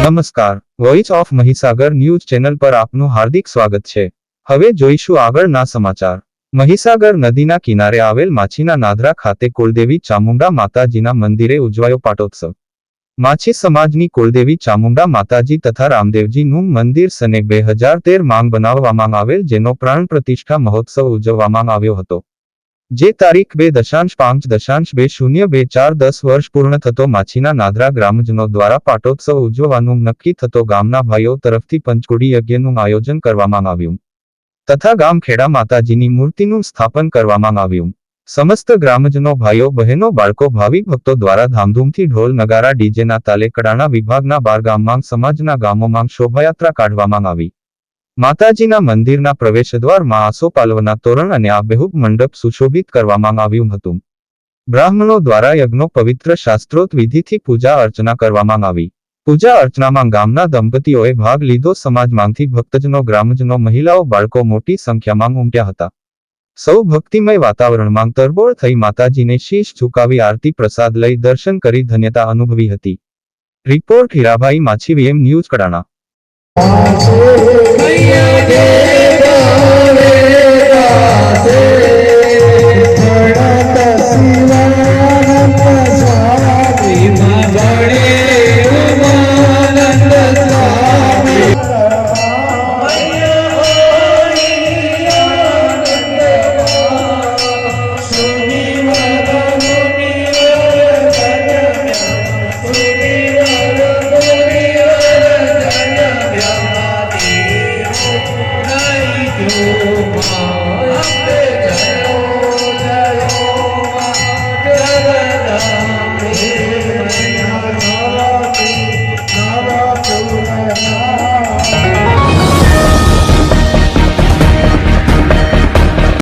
નમસ્કાર, voice of Mahisagar news channel પર આપનું હાર્દિક સ્વાગત છે। હવે જોઈશું આગળના સમાચાર। મહીસાગર નદીના કિનારે આવેલ માછીના નાદરા ખાતે કુળદેવી ચામુંડા માતાજીના મંદિરે ઉજવાયો પાટોત્સવ। માછી સમાજની કુળદેવી ચામુંડા માતાજી તથા રામદેવજીનું મંદિર સને 2013 માં બનાવવામાં આવેલ, જેનો પ્રાણ પ્રતિષ્ઠા મહોત્સવ ઉજવવામાં આવ્યો હતો, જે તારીખ 2.5.2024 10 વર્ષ પૂર્ણ થતો માછીના નાદરા ગ્રામજનો દ્વારા પાટોત્સવ ઉજવવાનું નક્કી થતો ગામના ભાઈઓ તરફથી પંચકુડી યજ્ઞનું આયોજન કરવામાં આવ્યું તથા ગામ ખેડા માતાજીની મૂર્તિનું સ્થાપન કરવામાં આવ્યું। સમસ્ત ગ્રામજનો, ભાઈઓ બહેનો, બાળકો, ભાવિ ભક્તો દ્વારા ધામધૂમથી ઢોલ નગારા ડીજેના તાલે કડાણા વિભાગના 12 ગામમાં સમાજના ગામોમાં શોભાયાત્રા કાઢવામાં આવી। માતાજીના મંદિરના પ્રવેશદ્વારમાં આસોપાલવના તોરણ અને આબેહૂબ મંડપ સુશોભિત કરવામાં આવ્યું હતું। બ્રાહ્મણો દ્વારા યજ્ઞો પવિત્ર શાસ્ત્રોક્ત વિધિથી પૂજા અર્ચના કરવામાં આવી। પૂજા અર્ચનામાં ગામના દંપતીઓએ ભાગ લીધો। સમાજમાંથી ભક્તજનો, ગ્રામજનો, મહિલાઓ, બાળકો મોટી સંખ્યામાં ઉમટ્યા હતા। સૌ ભક્તિમય વાતાવરણમાં તરબોળ થઈ માતાજીને શીશ ઝુકાવી આરતી પ્રસાદ લઈ દર્શન કરી ધન્યતા અનુભવી હતી। રિપોર્ટ હીરાભાઈ માછી, VM ન્યૂઝ, કડાણા। मैया दे